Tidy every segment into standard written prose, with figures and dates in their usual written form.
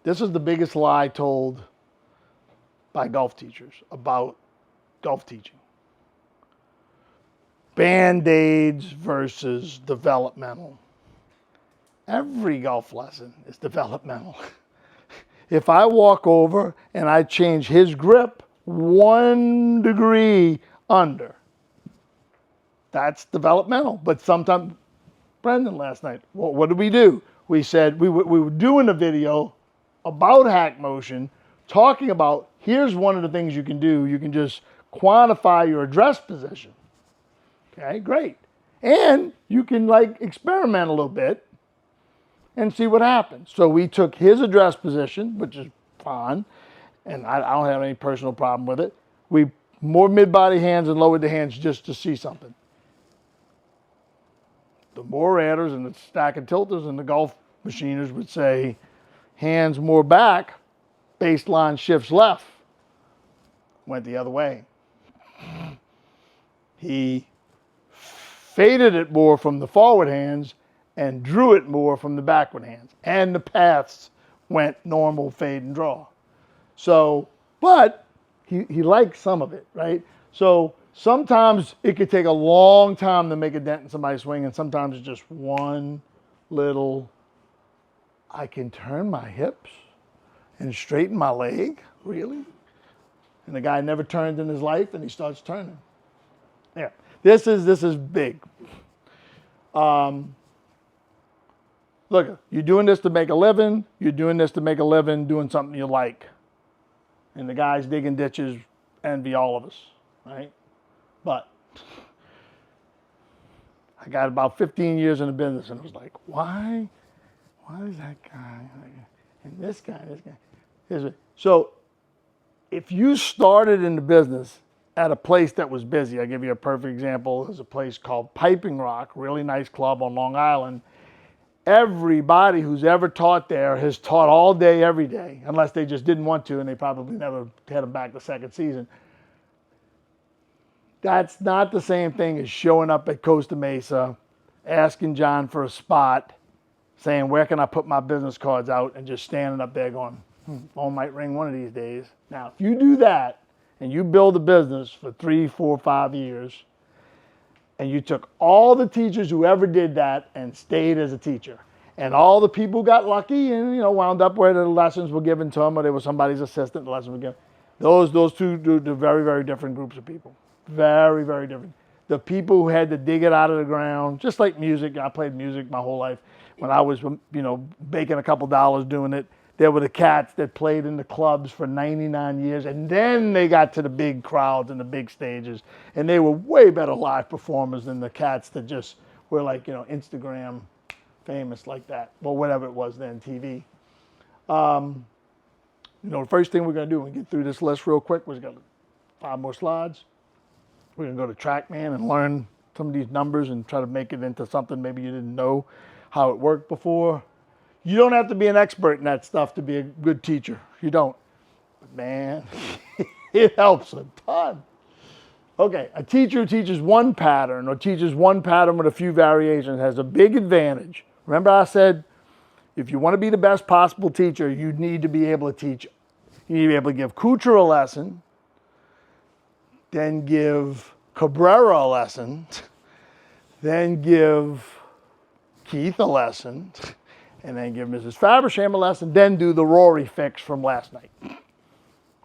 This is the biggest lie told by golf teachers about golf teaching. Band-aids versus developmental. Every golf lesson is developmental. If I walk over and I change his grip 1 degree under, that's developmental. But sometimes, Brendan last night, what did we do? We said we were doing a video about hack motion, talking about here's one of the things you can do. You can just quantify your address position. Okay, great. And you can like experiment a little bit and see what happens. So we took his address position, which is fine, and I don't have any personal problem with it. We more mid-body hands and lowered the hands just to see something. The more adders and the stack and tilters and the golf machiners would say, hands more back, baseline shifts left. Went the other way. He faded it more from the forward hands and drew it more from the backward hands. And the paths went normal, fade, and draw. So, but he liked some of it, right? So sometimes it could take a long time to make a dent in somebody's swing, and sometimes it's just one little, I can turn my hips and straighten my leg, really? And the guy never turned in his life, and he starts turning. Yeah, this is big. Look, you're doing this to make a living. You're doing this to make a living doing something you like. And the guys digging ditches envy all of us, right? But I got about 15 years in the business, and I was like, why is that guy, and this guy. So if you started in the business at a place that was busy, I'll give you a perfect example. There's a place called Piping Rock, really nice club on Long Island. Everybody who's ever taught there has taught all day, every day, unless they just didn't want to, and they probably never had them back the second season. That's not the same thing as showing up at Costa Mesa, asking John for a spot, saying, where can I put my business cards out, and just standing up there going, phone might ring one of these days. Now, if you do that, and you build a business for 3, 4, 5 years, and you took all the teachers who ever did that and stayed as a teacher, and all the people who got lucky and wound up where the lessons were given to them, or they were somebody's assistant, the lessons were given. Those two do very, very different groups of people. Very, very different. The people who had to dig it out of the ground, just like music. I played music my whole life. When I was, making a couple dollars doing it, there were the cats that played in the clubs for 99 years, and then they got to the big crowds and the big stages, and they were way better live performers than the cats that just were like, Instagram famous like that, or whatever it was then, TV. The first thing we're going to do when we get through this list real quick, we're going to 5 more slides. We're going to go to TrackMan and learn some of these numbers and try to make it into something maybe you didn't know how it worked before. You don't have to be an expert in that stuff to be a good teacher. You don't. But man, it helps a ton. Okay, a teacher who teaches one pattern or teaches one pattern with a few variations has a big advantage. Remember I said, if you want to be the best possible teacher, you need to be able to teach. You need to be able to give Kuchar a lesson, then give Cabrera a lesson, then give Keith a lesson, and then give Mrs. Fabersham a lesson, then do the Rory fix from last night,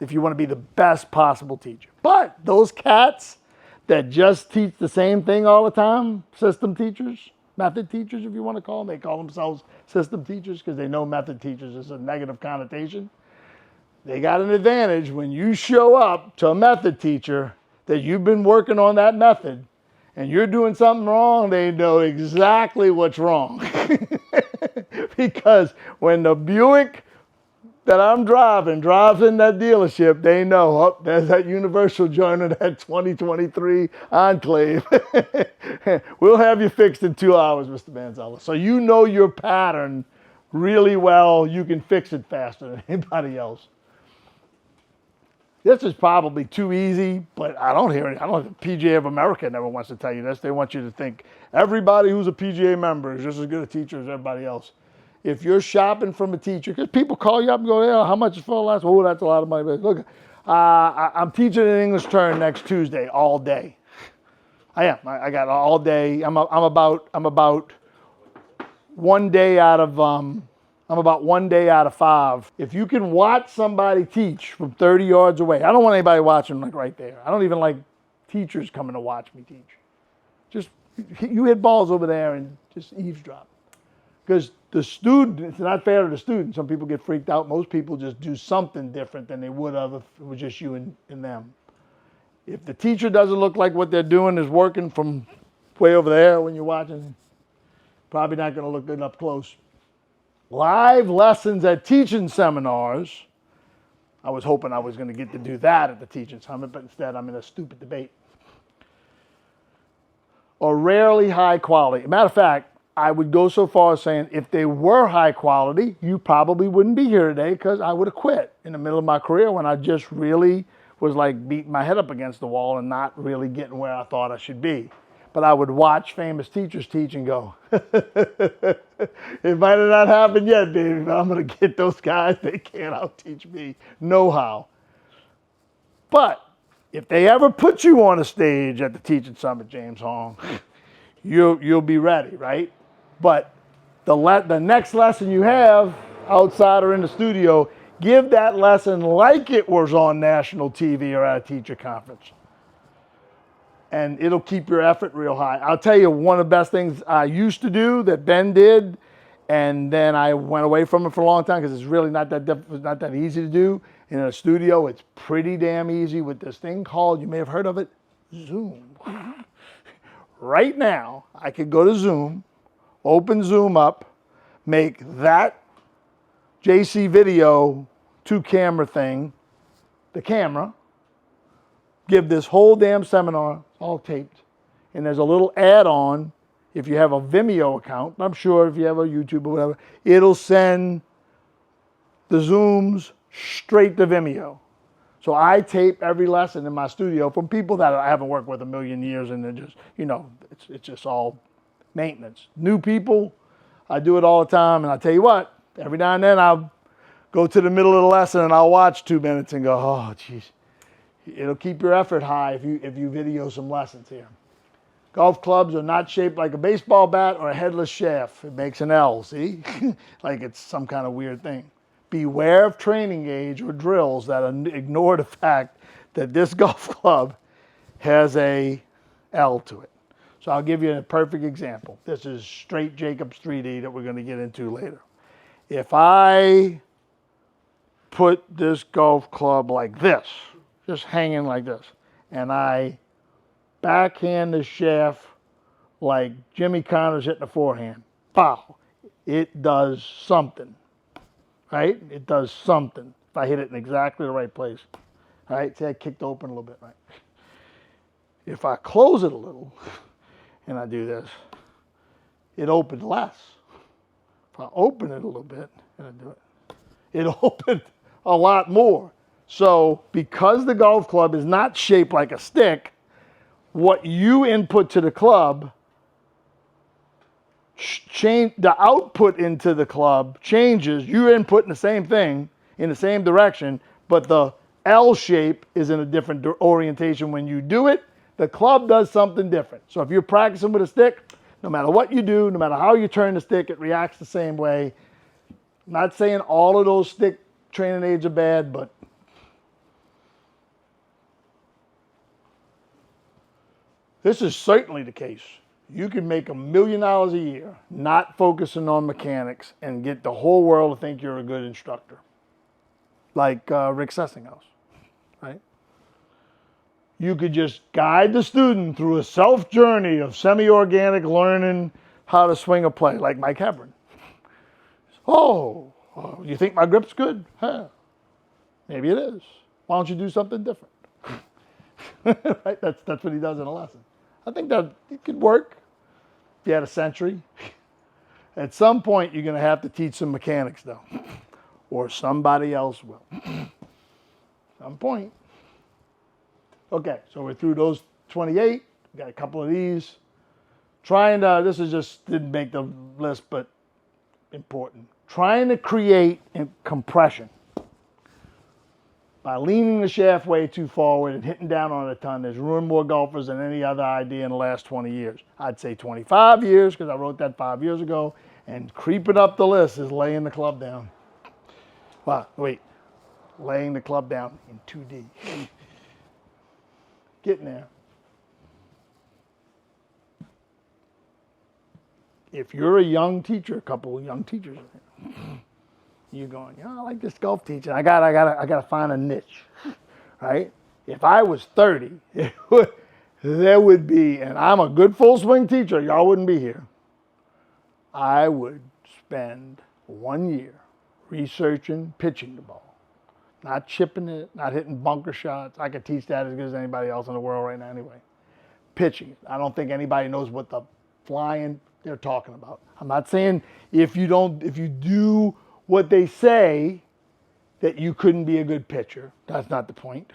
if you want to be the best possible teacher. But those cats that just teach the same thing all the time, system teachers, method teachers, if you want to call them, they call themselves system teachers because they know method teachers is a negative connotation. They got an advantage when you show up to a method teacher that you've been working on that method and you're doing something wrong, they know exactly what's wrong. Because when the Buick that I'm driving drives in that dealership, they know, oh, there's that universal joiner, that 2023 Enclave. We'll have you fixed in 2 hours, Mr. Manzella. So you know your pattern really well. You can fix it faster than anybody else. This is probably too easy, but I don't hear it. PGA of America never wants to tell you this. They want you to think everybody who's a PGA member is just as good a teacher as everybody else. If you're shopping from a teacher, because people call you up and go, yeah, how much is for the last? Oh, that's a lot of money. But look, I'm teaching an English term next Tuesday all day. I am. I got all day. I'm about 1 day out of I'm about 1 day out of 5. If you can watch somebody teach from 30 yards away, I don't want anybody watching like right there. I don't even like teachers coming to watch me teach. Just you hit balls over there and just eavesdrop. Because the student, it's not fair to the student. Some people get freaked out. Most people just do something different than they would have if it was just you and them. If the teacher doesn't look like what they're doing is working from way over there when you're watching, probably not going to look good up close. Live lessons at teaching seminars. I was hoping I was going to get to do that at the teaching summit, but instead I'm in a stupid debate. Are rarely high quality. Matter of fact, I would go so far as saying if they were high quality, you probably wouldn't be here today because I would have quit in the middle of my career when I just really was like beating my head up against the wall and not really getting where I thought I should be. But I would watch famous teachers teach and go, it might have not happened yet, baby, but I'm going to get those guys. They can't out-teach me. No how. But if they ever put you on a stage at the Teaching Summit, James Hong, you'll be ready, right? But the next lesson you have outside or in the studio, give that lesson like it was on national TV or at a teacher conference. And it'll keep your effort real high. I'll tell you one of the best things I used to do that Ben did, and then I went away from it for a long time because it's really not that easy to do. In a studio, it's pretty damn easy with this thing called, you may have heard of it, Zoom. Right now, I could go to Zoom, open Zoom up, make that JC video 2-camera thing, the camera, give this whole damn seminar, all taped. And there's a little add-on, if you have a Vimeo account, I'm sure if you have a YouTube or whatever, it'll send the Zooms straight to Vimeo. So I tape every lesson in my studio from people that I haven't worked with a million years, and they're just, it's just all maintenance. New people, I do it all the time, and I tell you what, every now and then I'll go to the middle of the lesson and I'll watch 2 minutes and go, oh, geez. It'll keep your effort high if you video some lessons here. Golf clubs are not shaped like a baseball bat or a headless shaft. It makes an L, see? Like it's some kind of weird thing. Beware of training age or drills that ignore the fact that this golf club has a L to it. So I'll give you a perfect example. This is straight Jacobs 3D that we're going to get into later. If I put this golf club like this, just hanging like this, and I backhand the shaft like Jimmy Connors hitting a forehand, pow, it does something. Right? It does something. If I hit it in exactly the right place. All right? See, I kicked open a little bit, right? If I close it a little, and I do this, it opened less. If I open it a little bit, and I do it opened a lot more. So, because the golf club is not shaped like a stick, what you input to the club change the output into the club changes. You're inputting the same thing in the same direction, but the L shape is in a different orientation when you do it. The club does something different. So if you're practicing with a stick, no matter what you do, no matter how you turn the stick, it reacts the same way. I'm not saying all of those stick training aids are bad, but this is certainly the case. You can make $1 million a year not focusing on mechanics and get the whole world to think you're a good instructor. Like Rick Sessinghouse, right? You could just guide the student through a self-journey of semi-organic learning how to swing a play, like Mike Hebron. Oh, you think my grip's good? Huh. Maybe it is. Why don't you do something different? Right? That's what he does in a lesson. I think that it could work if you had a century. At some point, you're going to have to teach some mechanics, though, or somebody else will. Some point. Okay, so we're through those 28. Got a couple of these. This is just didn't make the list, but important. trying to create compression by leaning the shaft way too forward and hitting down on a ton has ruined more golfers than any other idea in the last 20 years. I'd say 25 years because I wrote that 5 years ago. And creeping up the list is laying the club down. Well, wait, laying the club down in 2D. Getting there. If you're a young teacher, a couple of young teachers in there, you're going, I like this golf teacher. I gotta find a niche, right? If I was 30, there would be, and I'm a good full swing teacher, y'all wouldn't be here. I would spend 1 year researching pitching the ball, not chipping it, not hitting bunker shots. I could teach that as good as anybody else in the world right now anyway. Pitching it. I don't think anybody knows what the flying they're talking about. I'm not saying if you do what they say that you couldn't be a good pitcher. That's not the point.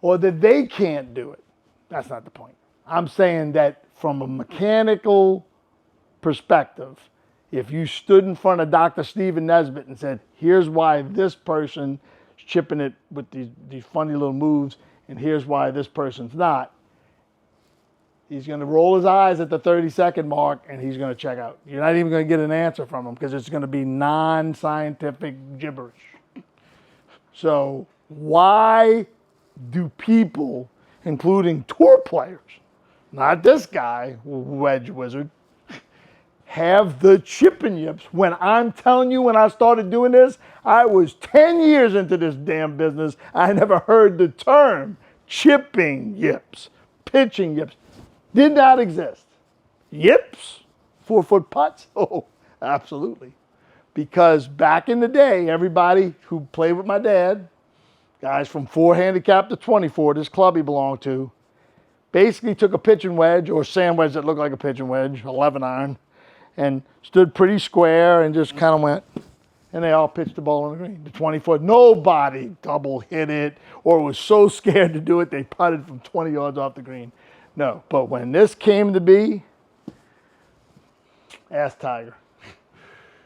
Or that they can't do it. That's not the point. I'm saying that from a mechanical perspective, if you stood in front of Dr. Stephen Nesbitt and said, here's why this person's chipping it with these funny little moves, and here's why this person's not, he's going to roll his eyes at the 30-second mark, and he's going to check out. You're not even going to get an answer from him because it's going to be non-scientific gibberish. So why do people, including tour players, not this guy, wedge wizard, have the chipping yips when I'm telling you when I started doing this, I was 10 years into this damn business. I never heard the term chipping yips, pitching yips. Did not exist. Yips? 4-foot putts? Oh, absolutely. Because back in the day, everybody who played with my dad, guys from 4 handicap to 24, this club he belonged to, basically took a pitching wedge or sand wedge that looked like a pitching wedge, 11 iron, and stood pretty square and just kind of went, and they all pitched the ball on the green. The 20-foot, nobody double hit it or was so scared to do it they putted from 20 yards off the green. No, but when this came to be, ask Tiger.